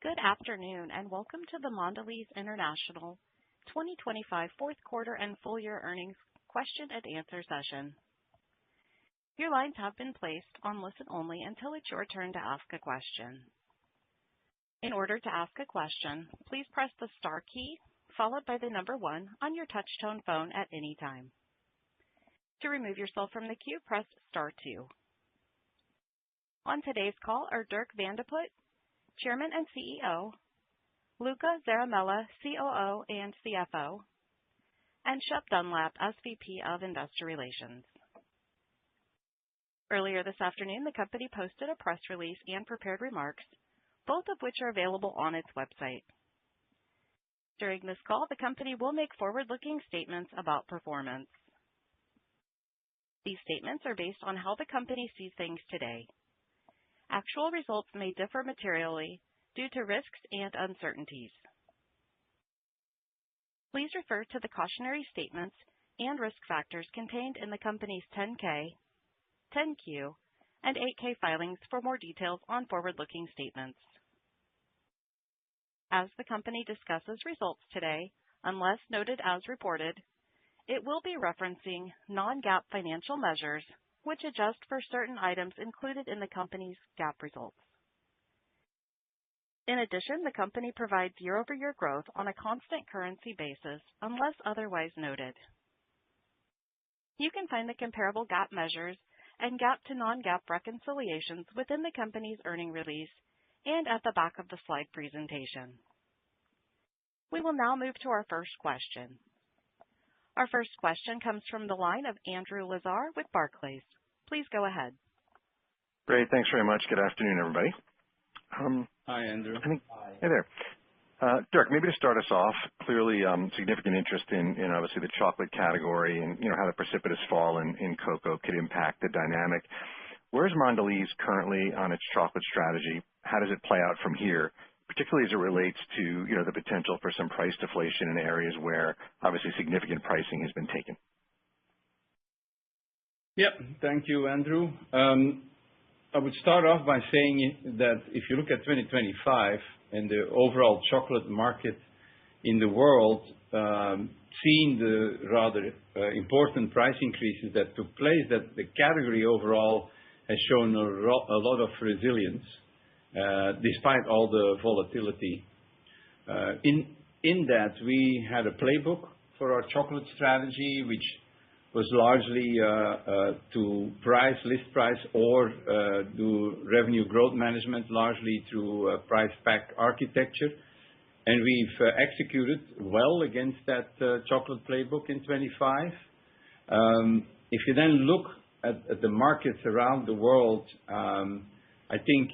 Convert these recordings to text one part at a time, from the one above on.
Good afternoon, and welcome to the Mondelez International 2025 fourth quarter and full year earnings question and answer session. Your lines have been placed on listen only until it's your turn to ask a question. In order to ask a question, please press the star key followed by the number 1 on your touch-tone phone at any time. To remove yourself from the queue, press star 2. On today's call are Dirk Van de Put, Chairman and CEO, Luca Zaramella, COO and CFO, and Shep Dunlap, SVP of Investor Relations. Earlier this afternoon, the company posted a press release and prepared remarks, both of which are available on its website. During this call, the company will make forward-looking statements about performance. These statements are based on how the company sees things today. Actual results may differ materially due to risks and uncertainties. Please refer to the cautionary statements and risk factors contained in the company's 10-K, 10-Q, and 8-K filings for more details on forward-looking statements. As the company discusses results today, unless noted as reported, it will be referencing non-GAAP financial measures which adjust for certain items included in the company's GAAP results. In addition, the company provides year-over-year growth on a constant currency basis unless otherwise noted. You can find the comparable GAAP measures and GAAP to non-GAAP reconciliations within the company's earnings release and at the back of the slide presentation. We will now move to our first question. Our first question comes from the line of Andrew Lazar with Barclays. Please go ahead. Great. Thanks very much. Good afternoon, everybody. Hi, Andrew. Hey there. Dirk, maybe to start us off, clearly significant interest in obviously the chocolate category and how the precipitous fall in cocoa could impact the dynamic. Where's Mondelez currently on its chocolate strategy? How does it play out from here, particularly as it relates to the potential for some price deflation in areas where obviously significant pricing has been taken? Yep. Thank you, Andrew. I would start off by saying that if you look at 2025 and the overall chocolate market in the world, seeing the rather important price increases that took place, that the category overall has shown a lot of resilience despite all the volatility. In that, we had a playbook for our chocolate strategy, which was largely to list price or do revenue growth management largely through price pack architecture. And we've executed well against that chocolate playbook in 25. If you then look at the markets around the world, I think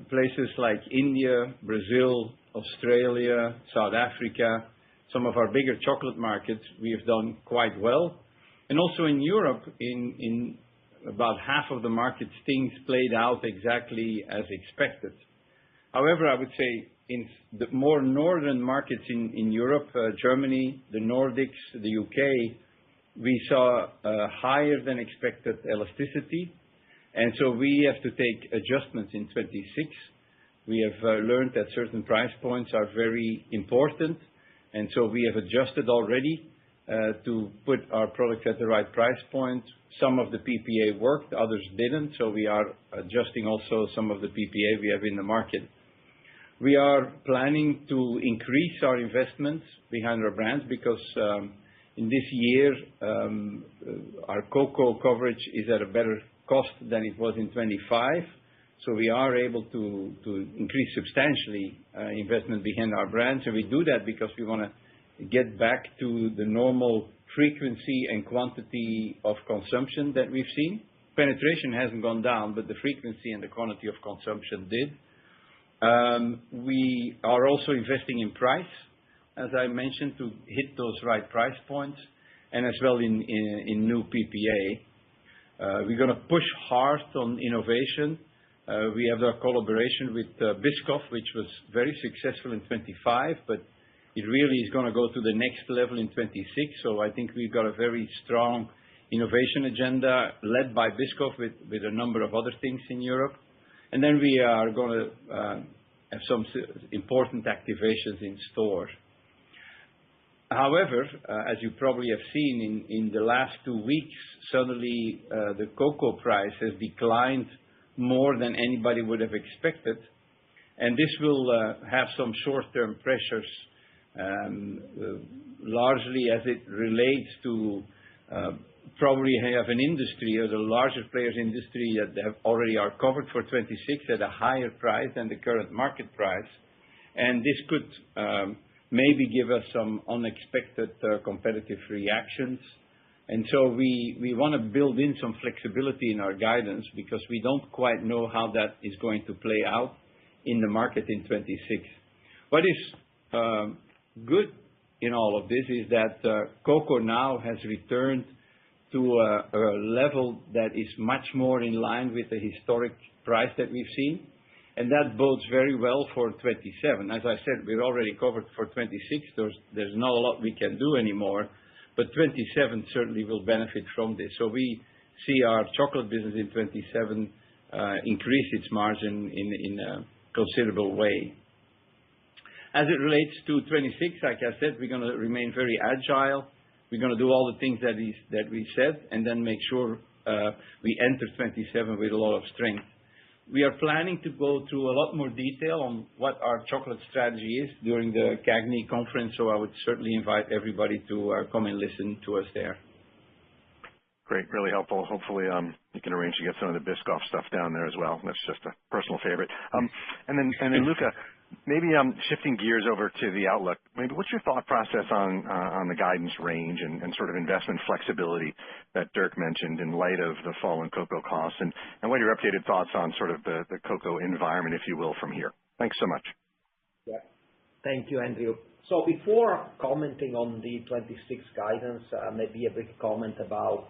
places like India, Brazil, Australia, South Africa, some of our bigger chocolate markets, we have done quite well. And also in Europe, in about half of the markets, things played out exactly as expected. However, I would say in the more northern markets in Europe, Germany, the Nordics, the UK, we saw higher than expected elasticity. And so we have to take adjustments in 26. We have learned that certain price points are very important. And so we have adjusted already to put our products at the right price point. Some of the PPA worked, others didn't. So we are adjusting also some of the PPA we have in the market. We are planning to increase our investments behind our brands because in this year, our cocoa coverage is at a better cost than it was in 25. So we are able to increase substantially investment behind our brands. And we do that because we want to get back to the normal frequency and quantity of consumption that we've seen. Penetration hasn't gone down, but the frequency and the quantity of consumption did. We are also investing in price, as I mentioned, to hit those right price points, and as well in new PPA. We're going to push hard on innovation. We have our collaboration with Biscoff, which was very successful in 25, but it really is going to go to the next level in 26. So I think we've got a very strong innovation agenda led by Biscoff with a number of other things in Europe. And then we are going to have some important activations in store. However, as you probably have seen in the last 2 weeks, suddenly the cocoa price has declined more than anybody would have expected, and this will have some short-term pressures, largely as it relates to probably have an industry or the larger players industry that have already are covered for 26 at a higher price than the current market price, and this could maybe give us some unexpected competitive reactions. And so we want to build in some flexibility in our guidance because we don't quite know how that is going to play out in the market in 26. What is good in all of this is that cocoa now has returned to a level that is much more in line with the historic price that we've seen. And that bodes very well for 27. As I said, we're already covered for 26. There's not a lot we can do anymore, but 27 certainly will benefit from this. So we see our chocolate business in 27 increase its margin in a considerable way. As it relates to 26, like I said, we're going to remain very agile. We're going to do all the things that we said, and then make sure we enter 27 with a lot of strength. We are planning to go through a lot more detail on what our chocolate strategy is during the CAGNY conference, so I would certainly invite everybody to come and listen to us there. Great, really helpful. Hopefully you can arrange to get some of the Biscoff stuff down there as well. That's just a personal favorite. And then Luca, maybe shifting gears over to the outlook, maybe what's your thought process on the guidance range and sort of investment flexibility that Dirk mentioned in light of the fall in cocoa costs, and what are your updated thoughts on sort of the cocoa environment, if you will, from here? Thanks so much. Yeah. Thank you, Andrew. So before commenting on the 26 guidance, maybe a brief comment about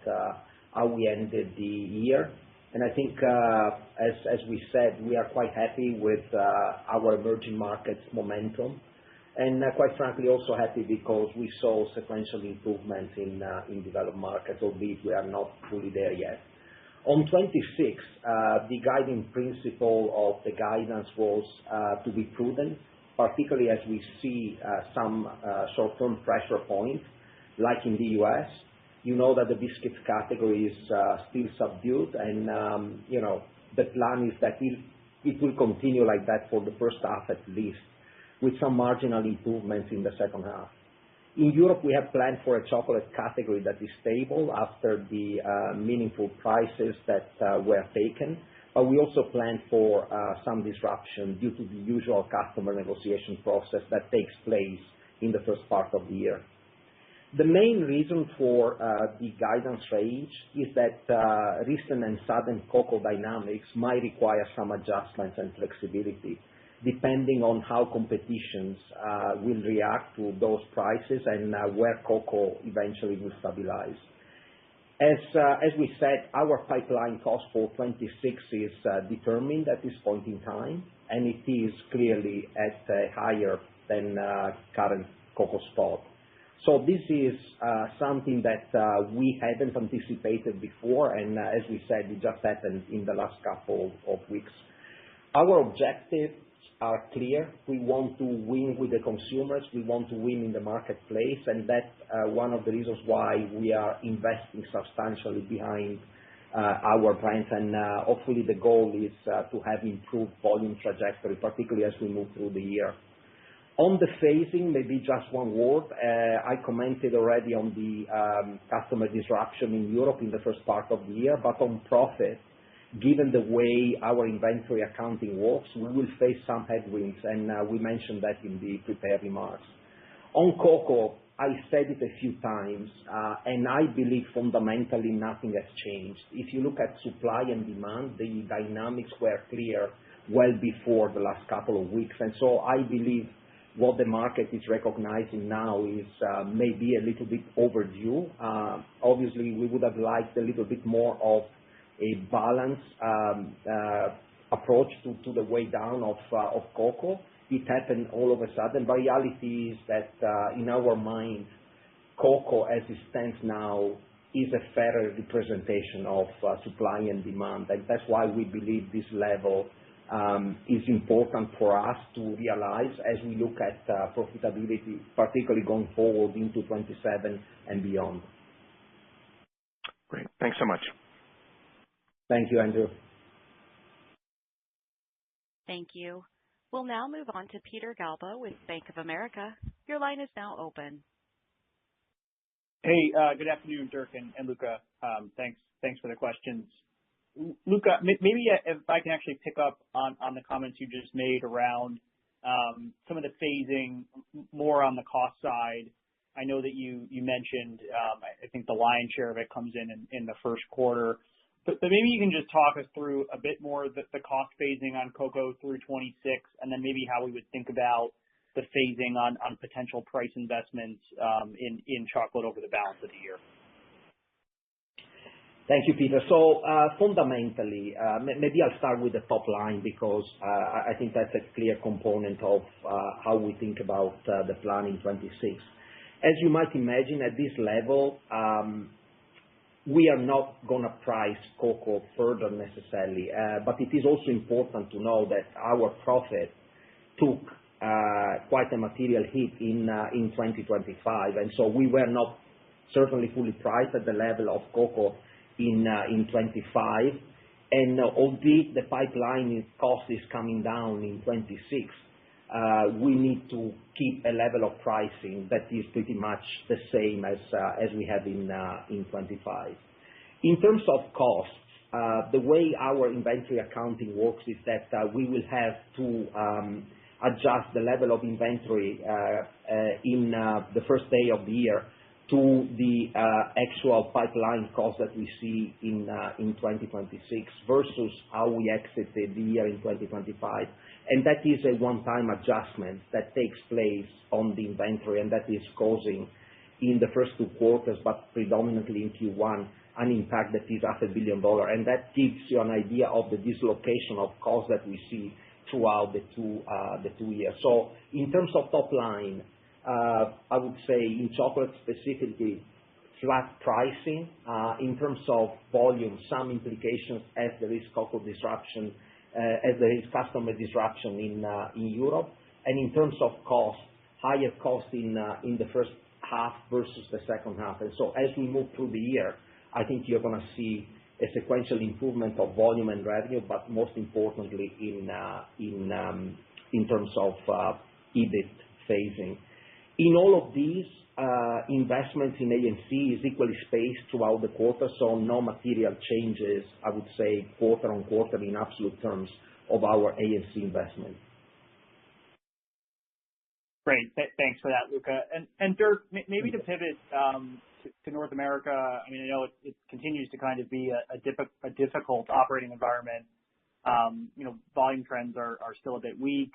how we ended the year. And I think, as we said, we are quite happy with our emerging markets momentum, and quite frankly, also happy because we saw sequential improvements in developed markets, albeit we are not fully there yet. On 26, the guiding principle of the guidance was to be prudent, particularly as we see some short-term pressure points, like in the U.S. You know that the biscuits category is still subdued, and the plan is that it will continue like that for the first half at least, with some marginal improvements in the second half. In Europe, we have planned for a chocolate category that is stable after the meaningful prices that were taken, but we also plan for some disruption due to the usual customer negotiation process that takes place in the first part of the year. The main reason for the guidance range is that recent and sudden cocoa dynamics might require some adjustments and flexibility, depending on how competitions will react to those prices and where cocoa eventually will stabilize. As we said, our pipeline cost for 26 is determined at this point in time, and it is clearly at a higher than current cocoa spot. So this is something that we hadn't anticipated before, and as we said, it just happened in the last couple of weeks. Our objectives are clear. We want to win with the consumers. We want to win in the marketplace, and that's one of the reasons why we are investing substantially behind our brands, and hopefully the goal is to have improved volume trajectory, particularly as we move through the year. On the phasing, maybe just one word. I commented already on the customer disruption in Europe in the first part of the year, but on profit, given the way our inventory accounting works, we will face some headwinds, and we mentioned that in the prepared remarks. On cocoa, I said it a few times, and I believe fundamentally nothing has changed. If you look at supply and demand, the dynamics were clear well before the last couple of weeks, and so I believe what the market is recognizing now is maybe a little bit overdue. Obviously, we would have liked a little bit more of a balanced approach to the way down of cocoa. It happened all of a sudden, but reality is that in our mind, cocoa as it stands now is a fairer representation of supply and demand, and that's why we believe this level is important for us to realize as we look at profitability, particularly going forward into 27 and beyond. Great. Thanks so much. Thank you, Andrew. Thank you. We'll now move on to Peter Galbo with Bank of America. Your line is now open. Hey, good afternoon, Dirk and Luca. Thanks for the questions. Luca, maybe if I can actually pick up on the comments you just made around some of the phasing more on the cost side. I know that you mentioned, I think the lion's share of it comes in the first quarter. But maybe you can just talk us through a bit more the cost phasing on cocoa through 26, and then maybe how we would think about the phasing on potential price investments in chocolate over the balance of the year. Thank you, Peter. So fundamentally, maybe I'll start with the top line because I think that's a clear component of how we think about the plan in 26. As you might imagine, at this level, we are not going to price cocoa further necessarily, but it is also important to know that our profit took quite a material hit in 2025, and so we were not certainly fully priced at the level of cocoa in 25, and albeit the pipeline cost is coming down in 26, we need to keep a level of pricing that is pretty much the same as we have in 25. In terms of costs, the way our inventory accounting works is that we will have to adjust the level of inventory in the first day of the year to the actual pipeline cost that we see in 2026 versus how we exited the year in 2025. And that is a one-time adjustment that takes place on the inventory, and that is causing in the first two quarters, but predominantly in Q1, an impact that is $500 million. And that gives you an idea of the dislocation of cost that we see throughout the two years. So in terms of top line, I would say in chocolate specifically, flat pricing. In terms of volume, some implications as there is cocoa disruption, as there is customer disruption in Europe. And in terms of cost, higher cost in the first half versus the second half. And so as we move through the year, I think you're going to see a sequential improvement of volume and revenue, but most importantly in terms of EBIT phasing. In all of these, investments in A&C is equally spaced throughout the quarter, so no material changes, I would say, quarter on quarter in absolute terms of our A&C investment. Great. Thanks for that, Luca. And Dirk, maybe to pivot to North America, I mean, I know it continues to kind of be a difficult operating environment. Volume trends are still a bit weak.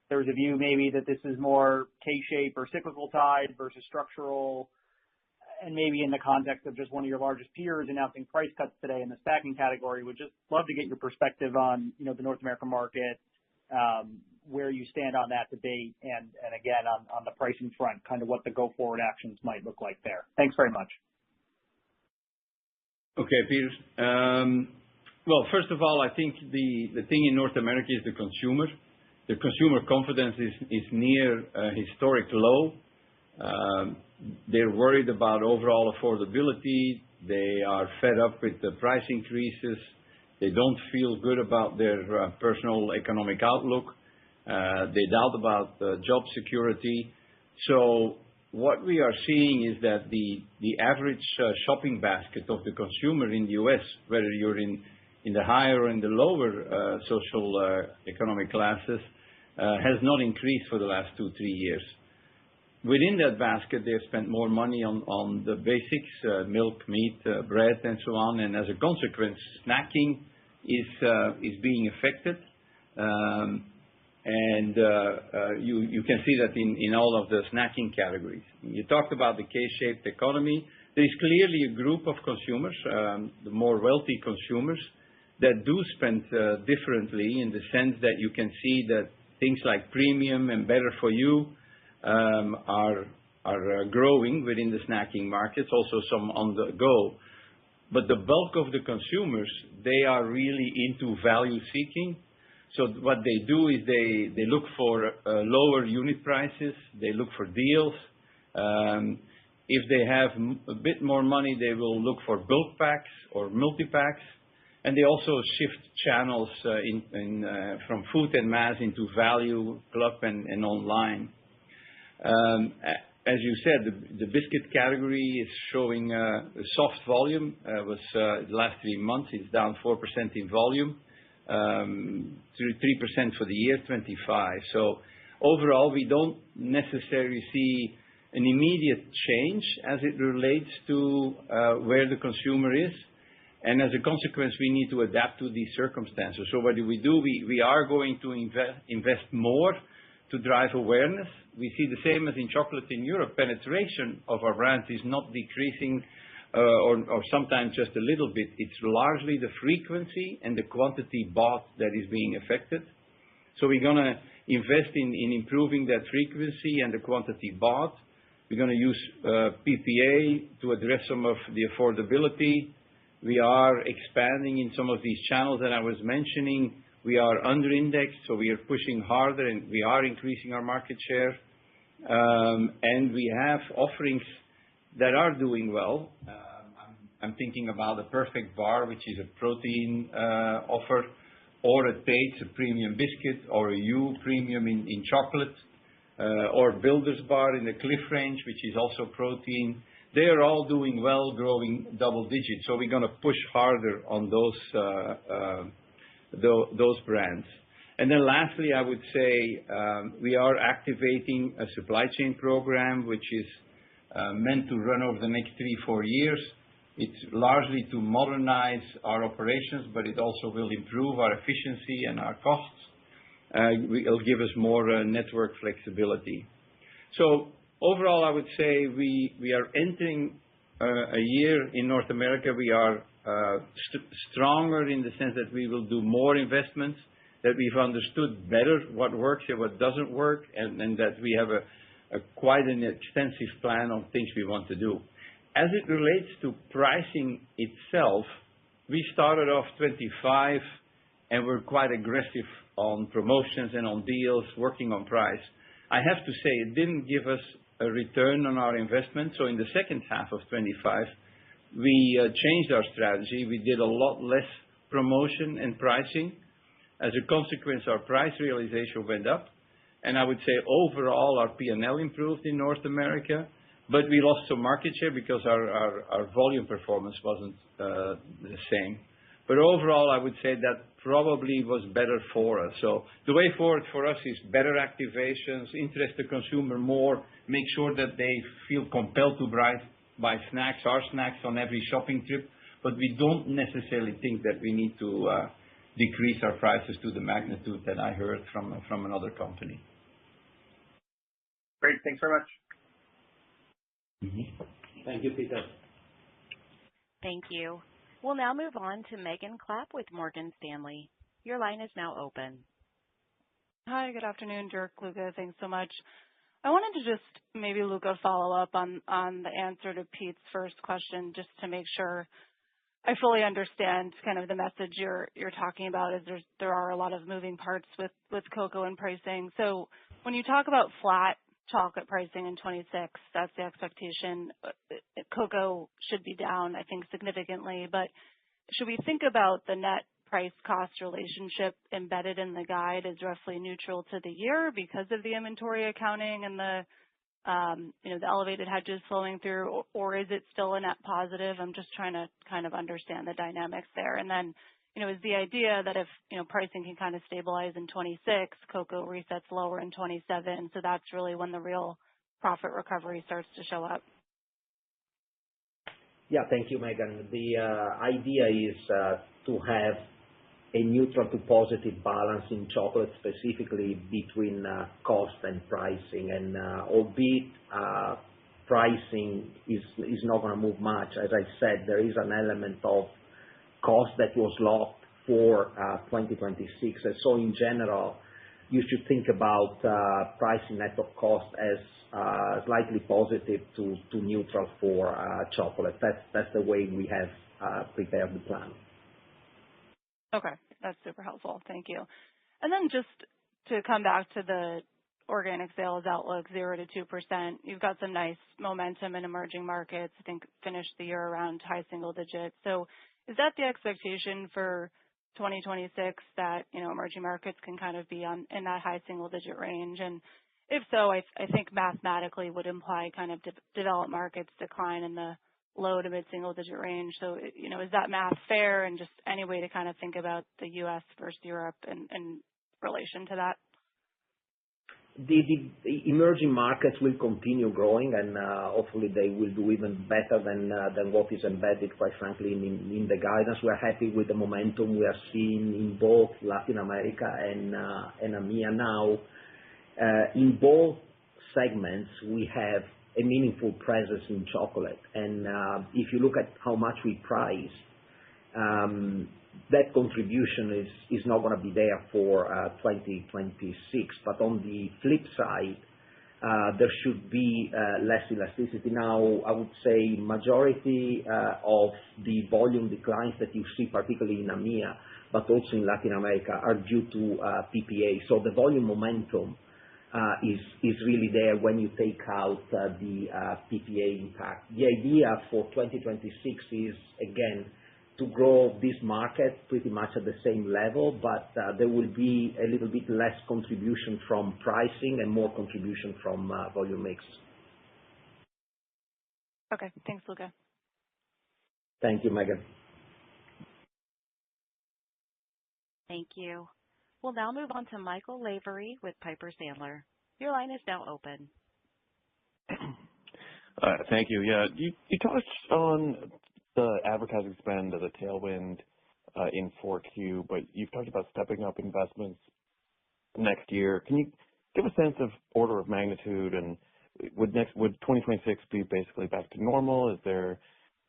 There's a view maybe that this is more K-shape or cyclical tide versus structural, and maybe in the context of just one of your largest peers announcing price cuts today in the snacking category. Would just love to get your perspective on the North American market, where you stand on that debate, and again on the pricing front, kind of what the go-forward actions might look like there. Thanks very much. Okay, Peter. Well, first of all, I think the thing in North America is the consumer. The consumer confidence is near a historic low. They're worried about overall affordability. They are fed up with the price increases. They don't feel good about their personal economic outlook. They doubt about job security. So what we are seeing is that the average shopping basket of the consumer in the U.S., whether you're in the higher or in the lower social economic classes, has not increased for the last 2-3 years. Within that basket, they've spent more money on the basics, milk, meat, bread, and so on. And as a consequence, snacking is being affected. And you can see that in all of the snacking categories. You talked about the K-shaped economy. There is clearly a group of consumers, the more wealthy consumers, that do spend differently in the sense that you can see that things like premium and better for you are growing within the snacking markets, also some on the go. But the bulk of the consumers, they are really into value seeking. So what they do is they look for lower unit prices. They look for deals. If they have a bit more money, they will look for bulk packs or multi-packs. And they also shift channels from food and mass into value, club, and online. As you said, the biscuit category is showing a soft volume. The last 3 months, it's down 4% in volume, 3% for the year 25. So overall, we don't necessarily see an immediate change as it relates to where the consumer is. And as a consequence, we need to adapt to these circumstances. So what do? We are going to invest more to drive awareness. We see the same as in chocolate in Europe. Penetration of our brands is not decreasing or sometimes just a little bit. It's largely the frequency and the quantity bought that is being affected. So we're going to invest in improving that frequency and the quantity bought. We're going to use PPA to address some of the affordability. We are expanding in some of these channels that I was mentioning. We are under-indexed, so we are pushing harder, and we are increasing our market share. And we have offerings that are doing well. I'm thinking about a Perfect Bar, which is a protein offer, or a Tate's, a premium biscuit, or a U premium in chocolate, or Builder's Bar in the Cliff range, which is also protein. They are all doing well, growing double digits. So we're going to push harder on those brands. And then lastly, I would say we are activating a supply chain program, which is meant to run over the next 3-4 years. It's largely to modernize our operations, but it also will improve our efficiency and our costs. It'll give us more network flexibility. So overall, I would say we are entering a year in North America. We are stronger in the sense that we will do more investments, that we've understood better what works and what doesn't work, and that we have quite an extensive plan on things we want to do. As it relates to pricing itself, we started off 25 and we're quite aggressive on promotions and on deals, working on price. I have to say it didn't give us a return on our investment. So in the second half of 25, we changed our strategy. We did a lot less promotion and pricing. As a consequence, our price realization went up. And I would say overall, our P&L improved in North America, but we lost some market share because our volume performance wasn't the same. But overall, I would say that probably was better for us. So the way forward for us is better activations, interest the consumer more, make sure that they feel compelled to buy snacks, our snacks on every shopping trip. But we don't necessarily think that we need to decrease our prices to the magnitude that I heard from another company. Great. Thanks very much. Mm-hmm. Thank you, Peter. Thank you. We'll now move on to Megan Clapp with Morgan Stanley. Your line is now open. Hi, good afternoon, Dirk, Luca. Thanks so much. I wanted to just maybe, Luca, follow up on the answer to Pete's first question, just to make sure I fully understand kind of the message you're talking about. Is there are a lot of moving parts with cocoa and pricing. So when you talk about flat chocolate pricing in 26, that's the expectation. Cocoa should be down, I think, significantly. But should we think about the net price-cost relationship embedded in the guide as roughly neutral to the year because of the inventory accounting and the elevated hedges flowing through, or is it still a net positive? I'm just trying to kind of understand the dynamics there. And then, is the idea that if, pricing can kind of stabilize in 26, cocoa resets lower in 27, so that's really when the real profit recovery starts to show up? Yeah, thank you, Megan. The idea is to have a neutral to positive balance in chocolate, specifically between cost and pricing. And albeit pricing is not going to move much, as I said, there is an element of cost that was locked for 2026. And so in general, you should think about pricing net of cost as slightly positive to neutral for chocolate. That's the way we have prepared the plan. Okay, that's super helpful. Thank you. And then just to come back to the organic sales outlook, 0 to 2%, you've got some nice momentum in emerging markets. I think finished the year around high single digits. So is that the expectation for 2026 that, emerging markets can kind of be in that high single digit range? And if so, I think mathematically would imply kind of developed markets decline in the low to mid single digit range. So, is that math fair, and just any way to kind of think about the U.S. versus Europe in relation to that? The emerging markets will continue growing, and hopefully they will do even better than what is embedded, quite frankly, in the guidance. We're happy with the momentum we are seeing in both Latin America and EMEA now. In both segments, we have a meaningful presence in chocolate. And if you look at how much we price, that contribution is not going to be there for 2026. But on the flip side, there should be less elasticity. Now, I would say majority of the volume declines that you see, particularly in EMEA, but also in Latin America, are due to PPA. So the volume momentum is really there when you take out the PPA impact. The idea for 2026 is, again, to grow this market pretty much at the same level, but there will be a little bit less contribution from pricing and more contribution from volume mix. Okay. Thanks, Luca. Thank you, Megan. Thank you. We'll now move on to Michael Lavery with Piper Sandler. Your line is now open. Thank you. Yeah, you touched on the advertising spend as a tailwind in 4Q, but you've talked about stepping up investments next year. Can you give a sense of order of magnitude, and would 2026 be basically back to normal? Is there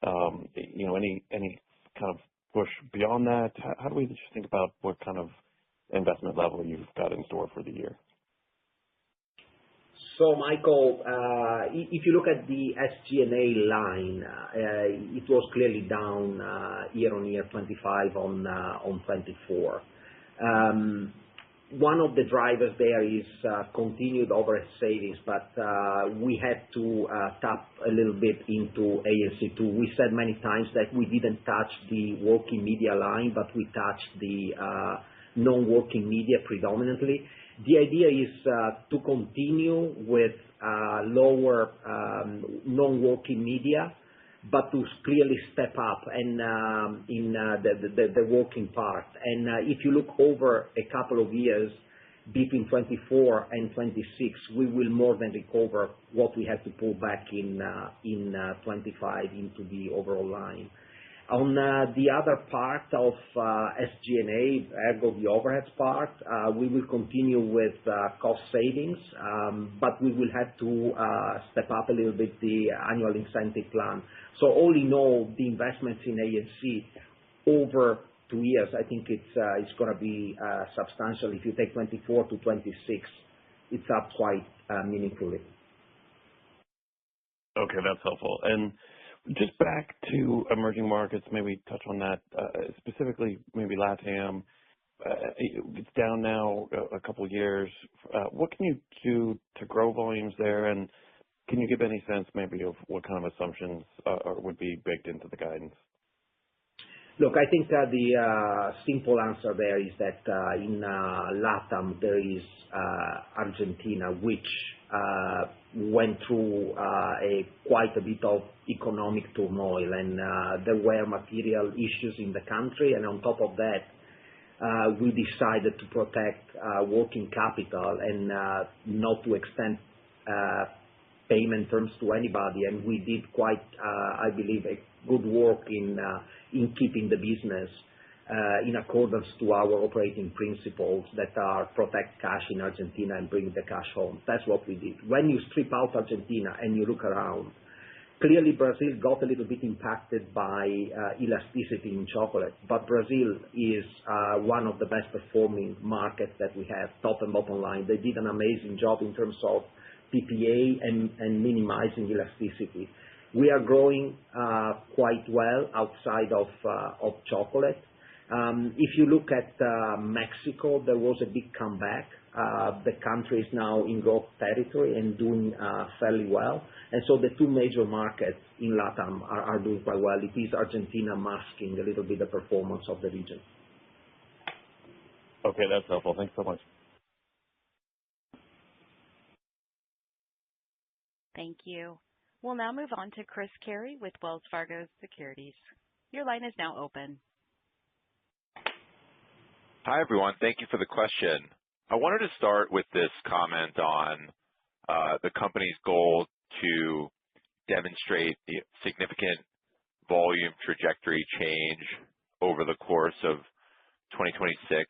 any kind of push beyond that? How do we just think about what kind of investment level you've got in store for the year? So, Michael, if you look at the SG&A line, it was clearly down year-on-year, 25 on 24. One of the drivers there is continued overhead savings, but we had to tap a little bit into A&C too. We said many times that we didn't touch the working media line, but we touched the non-working media predominantly. The idea is to continue with lower non-working media, but to clearly step up and in the working part. And if you look over a couple of years, between 24 and 26, we will more than recover what we had to pull back in 25 into the overall line. On the other part of SG&A, ergo the overheads part, we will continue with cost savings, but we will have to step up a little bit the annual incentive plan. So all in all, the investments in A&C over 2 years, I think it's going to be substantial. If you take 24 to 26, it's up quite meaningfully. Okay, that's helpful. And just back to emerging markets, maybe touch on that, specifically maybe LATAM. It's down now a couple of years. What can you do to grow volumes there? And can you give any sense maybe of what kind of assumptions would be baked into the guidance? Look, I think the simple answer there is that in LATAM there is Argentina, which went through quite a bit of economic turmoil, and there were material issues in the country. And on top of that, we decided to protect working capital and not to extend payment terms to anybody. And we did quite, I believe, a good work in keeping the business in accordance to our operating principles that are protect cash in Argentina and bring the cash home. That's what we did. When you strip out Argentina and you look around, clearly Brazil got a little bit impacted by elasticity in chocolate, but Brazil is one of the best performing markets that we have, top and bottom line. They did an amazing job in terms of PPA and minimizing elasticity. We are growing quite well outside of chocolate. If you look at Mexico, there was a big comeback. The country is now in growth territory and doing fairly well. And so the two major markets in LATAM are doing quite well. It is Argentina masking a little bit the performance of the region. Okay, that's helpful. Thanks so much. Thank you. We'll now move on to Chris Carey with Wells Fargo Securities. Your line is now open. Hi, everyone. Thank you for the question. I wanted to start with this comment on the company's goal to demonstrate the significant volume trajectory change over the course of 2026.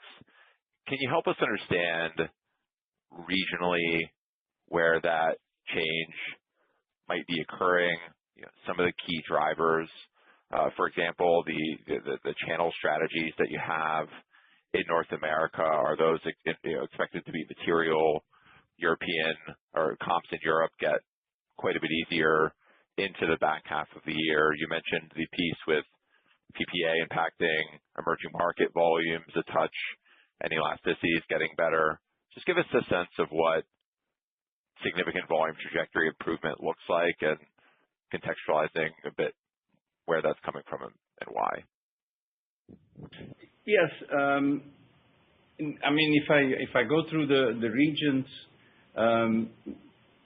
Can you help us understand regionally where that change might be occurring, some of the key drivers, for example, the channel strategies that you have in North America, are those expected to be material? European or comps in Europe get quite a bit easier into the back half of the year. You mentioned the piece with PPA impacting emerging market volumes a touch, and elasticity is getting better. Just give us a sense of what significant volume trajectory improvement looks like and contextualizing a bit where that's coming from and why. Yes. I mean, if I go through the regions,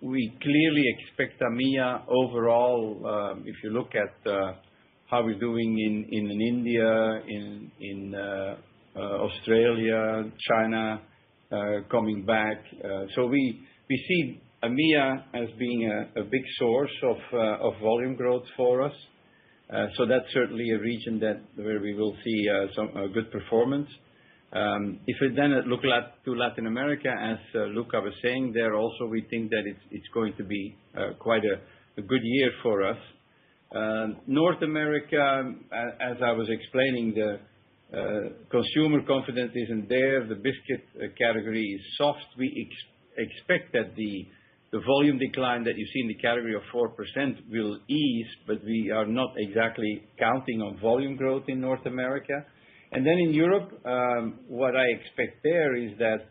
we clearly expect EMEA overall, if you look at how we're doing in India, in Australia, China, coming back. So we see EMEA as being a big source of volume growth for us. So that's certainly a region where we will see some good performance. If we then look to Latin America, as Luca was saying, there also we think that it's going to be quite a good year for us. North America, as I was explaining, the consumer confidence isn't there. The biscuit category is soft. We expect that the volume decline that you see in the category of 4% will ease, but we are not exactly counting on volume growth in North America. And then in Europe, what I expect there is that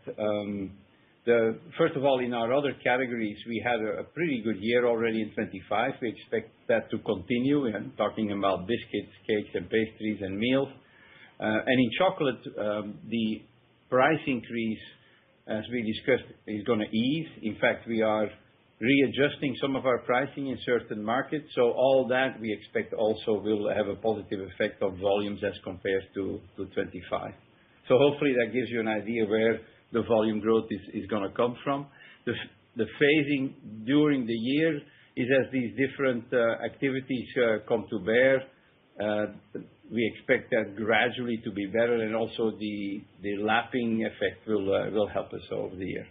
first of all, in our other categories, we had a pretty good year already in 25. We expect that to continue. I'm talking about biscuits, cakes, and pastries and meals. And in chocolate, the price increase, as we discussed, is going to ease. In fact, we are readjusting some of our pricing in certain markets. So all that we expect also will have a positive effect on volumes as compared to 25. So hopefully that gives you an idea where the volume growth is going to come from. The phasing during the year is as these different activities come to bear. We expect that gradually to be better, and also the lapping effect will help us over the year.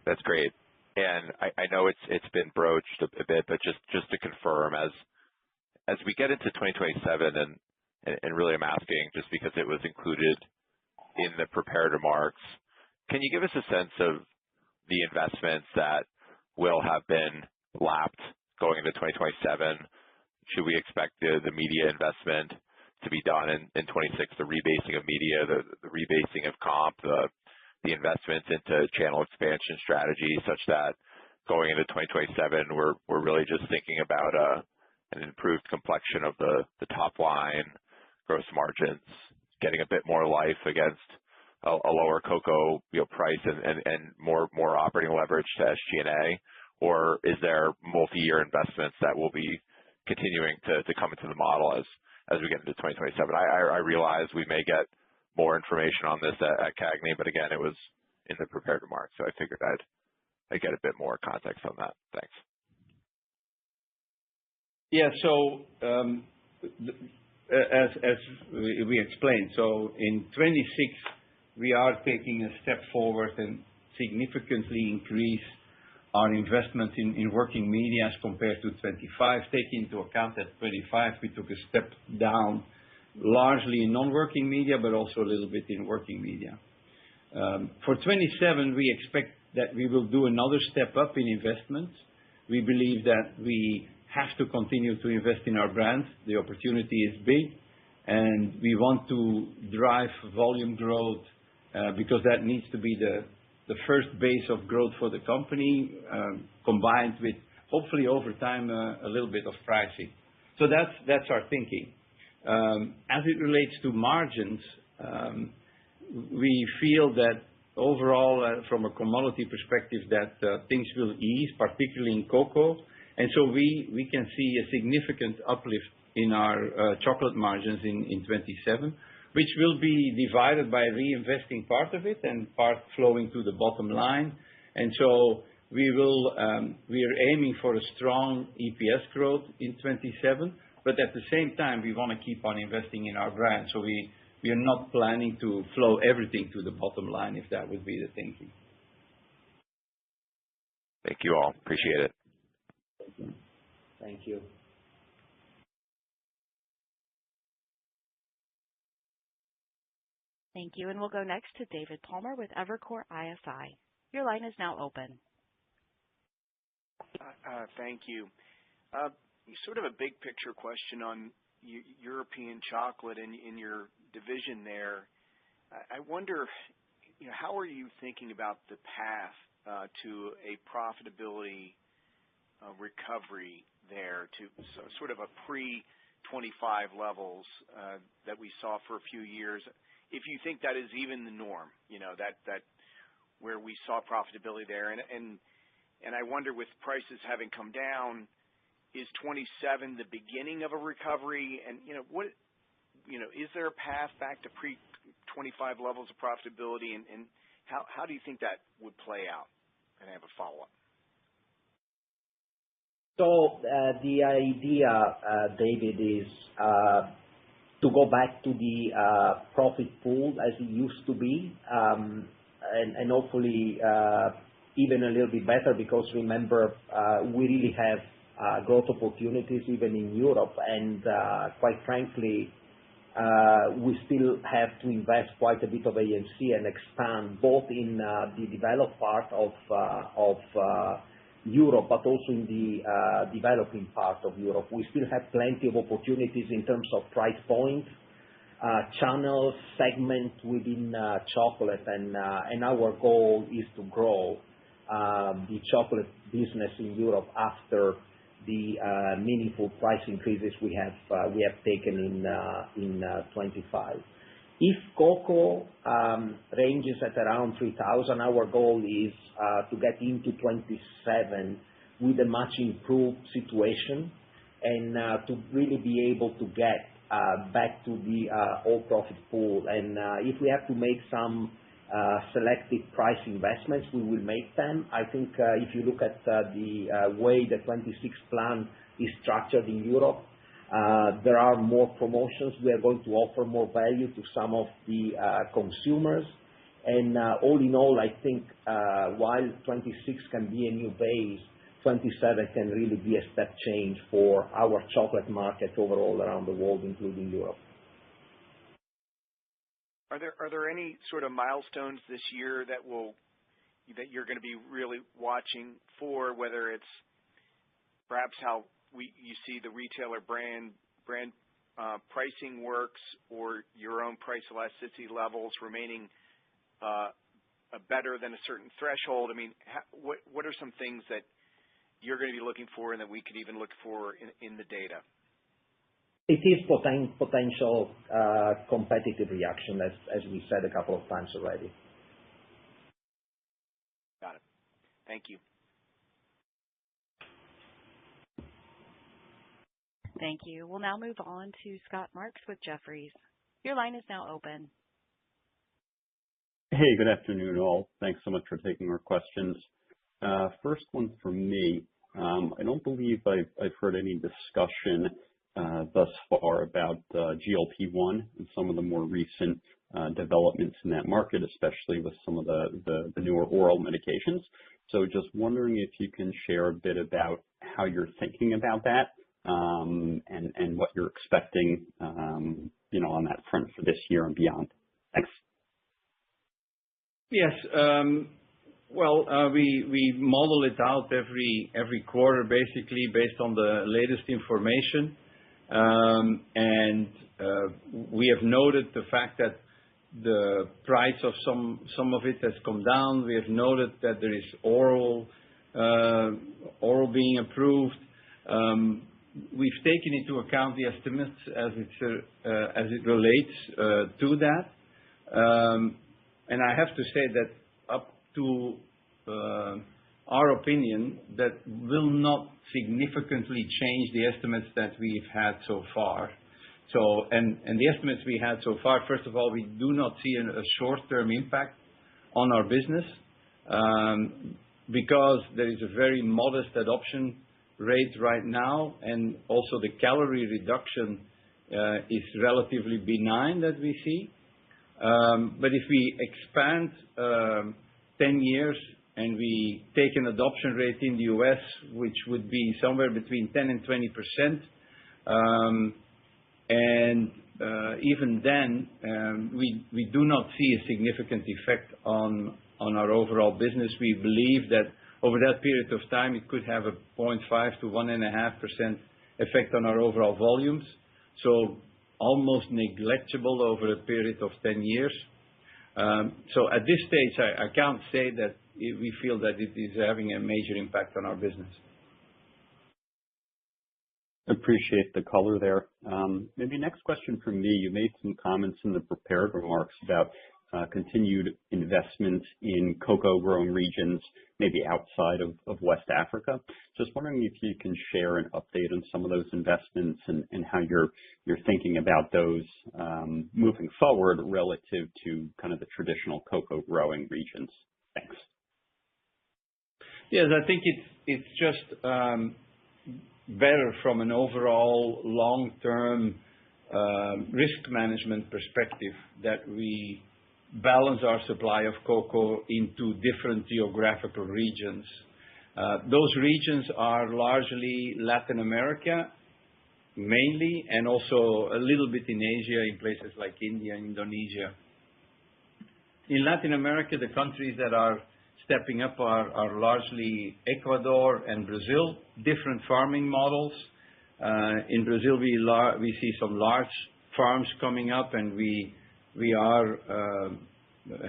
That's great. And I know it's been broached a bit, but just to confirm, as we get into 2027, and really I'm asking just because it was included in the prepared remarks, can you give us a sense of the investments that will have been lapped going into 2027? Should we expect the media investment to be done in 26, the rebasing of media, the rebasing of comp, the investments into channel expansion strategies, such that going into 2027, we're really just thinking about an improved complexion of the top line, gross margins, getting a bit more life against a lower cocoa price and more operating leverage to SG&A? Or is there multi-year investments that will be continuing to come into the model as we get into 2027? I realize we may get more information on this at CAGNY, but again, it was in the prepared remarks, so I figured I'd get a bit more context on that. Thanks. Yeah. So as we explained, so in 26 we are taking a step forward and significantly increase our investment in working media as compared to 25. Taking into account that 25 we took a step down, largely in non-working media, but also a little bit in working media. For 27, we expect that we will do another step up in investments. We believe that we have to continue to invest in our brands. The opportunity is big, and we want to drive volume growth because that needs to be the first base of growth for the company, combined with hopefully over time a little bit of pricing. So that's our thinking. As it relates to margins, we feel that overall, from a commodity perspective, that things will ease, particularly in cocoa. And so we can see a significant uplift in our chocolate margins in 27, which will be divided by reinvesting part of it and part flowing to the bottom line. And so we are aiming for a strong EPS growth in 27, but at the same time, we want to keep on investing in our brand. So we are not planning to flow everything to the bottom line, if that would be the thinking. Thank you all. Appreciate it. Thank you. Thank you. And we'll go next to David Palmer with Evercore ISI. Your line is now open. Thank you. Sort of a big picture question on European chocolate in your division there. I wonder, how are you thinking about the path to a profitability recovery there to sort of a pre-25 levels that we saw for a few years? If you think that is even the norm, that where we saw profitability there, and I wonder, with prices having come down, is 27 the beginning of a recovery? And is there a path back to pre-25 levels of profitability, and how do you think that would play out? And I have a follow-up. So the idea, David, is to go back to the profit pool as it used to be, and hopefully even a little bit better, because remember, we really have growth opportunities even in Europe, and quite frankly, we still have to invest quite a bit of A&C and expand both in the developed part of Europe, but also in the developing part of Europe. We still have plenty of opportunities in terms of price points, channels, segment within chocolate, and our goal is to grow the chocolate business in Europe after the meaningful price increases we have taken in 25. If cocoa ranges at around 3,000, our goal is to get into 27 with a much improved situation, and to really be able to get back to the all profit pool. And if we have to make some selective price investments, we will make them. I think if you look at the way the 26 plan is structured in Europe, there are more promotions. We are going to offer more value to some of the consumers. And all in all, I think while 26 can be a new base, 27 can really be a step change for our chocolate market overall around the world, including Europe. Are there any sort of milestones this year that you're going to be really watching for, whether it's perhaps how you see the retailer brand pricing works, or your own price elasticity levels remaining better than a certain threshold? I mean, what are some things that you're going to be looking for and that we could even look for in the data? It is potential competitive reaction, as we said a couple of times already. Got it. Thank you. Thank you. We'll now move on to Scott Marks with Jefferies. Your line is now open. Hey, good afternoon, all. Thanks so much for taking our questions. First one from me. I don't believe I've heard any discussion thus far about GLP-1 and some of the more recent developments in that market, especially with some of the newer oral medications. So just wondering if you can share a bit about how you're thinking about that, and what you're expecting, on that front for this year and beyond. Thanks. Yes. We model it out every quarter, basically based on the latest information. We have noted the fact that the price of some of it has come down. We have noted that there is oral being approved. We've taken into account the estimates as it relates to that. I have to say that up to our opinion, that will not significantly change the estimates that we've had so far. The estimates we had so far, first of all, we do not see a short-term impact on our business, because there is a very modest adoption rate right now, and also the calorie reduction is relatively benign that we see. If we expand 10 years and we take an adoption rate in the U.S., which would be somewhere between 10% and 20%, even then, we do not see a significant effect on our overall business. We believe that over that period of time, it could have a 0.5% to 1.5% effect on our overall volumes, so almost negligible over a period of 10 years. At this stage, I can't say that we feel that it is having a major impact on our business. Appreciate the color there. Maybe next question from me. You made some comments in the prepared remarks about continued investment in cocoa growing regions, maybe outside of West Africa. Just wondering if you can share an update on some of those investments and how you're thinking about those moving forward relative to kind of the traditional cocoa growing regions. Thanks. Yes, I think it's just better from an overall long-term risk management perspective that we balance our supply of cocoa into different geographical regions. Those regions are largely Latin America, mainly, and also a little bit in Asia, in places like India and Indonesia. In Latin America, the countries that are stepping up are largely Ecuador and Brazil, different farming models. In Brazil, we see some large farms coming up, and we are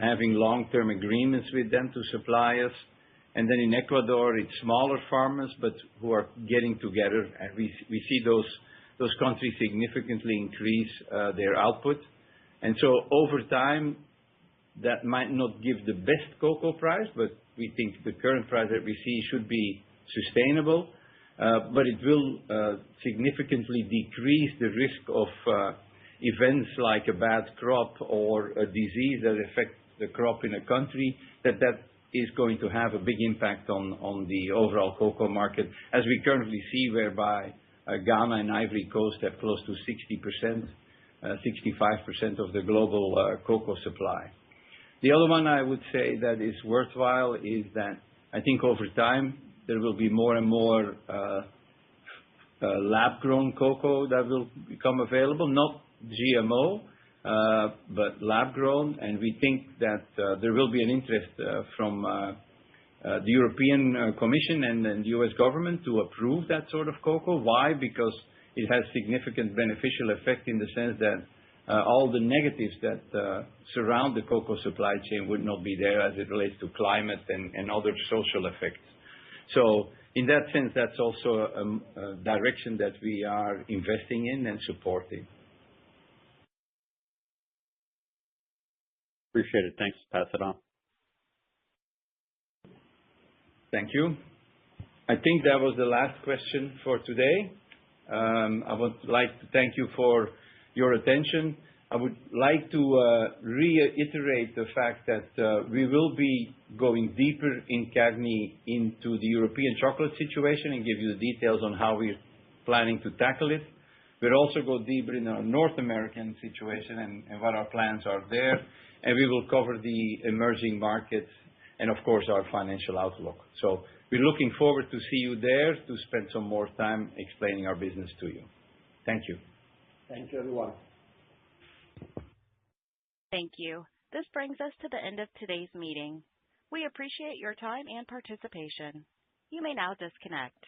having long-term agreements with them to supply us. And then in Ecuador, it's smaller farmers, but who are getting together, and we see those countries significantly increase their output. And so over time, that might not give the best cocoa price, but we think the current price that we see should be sustainable. But it will significantly decrease the risk of events like a bad crop or a disease that affects the crop in a country, that is going to have a big impact on the overall cocoa market, as we currently see, whereby Ghana and Ivory Coast have close to 60%, 65% of the global cocoa supply. The other one I would say that is worthwhile is that I think over time there will be more and more lab-grown cocoa that will become available, not GMO, but lab-grown. And we think that there will be an interest from the European Commission and the U.S. government to approve that sort of cocoa. Why? Because it has significant beneficial effect in the sense that all the negatives that surround the cocoa supply chain would not be there as it relates to climate and other social effects. So in that sense, that's also a direction that we are investing in and supporting. Appreciate it. Thanks. Pass it on. Thank you. I think that was the last question for today. I would like to thank you for your attention. I would like to reiterate the fact that we will be going deeper in CAGNY into the European chocolate situation and give you the details on how we're planning to tackle it. We'll also go deeper in our North American situation and what our plans are there. And we will cover the emerging markets and, of course, our financial outlook. So we're looking forward to see you there to spend some more time explaining our business to you. Thank you. Thank you, everyone. Thank you. This brings us to the end of today's meeting. We appreciate your time and participation. You may now disconnect.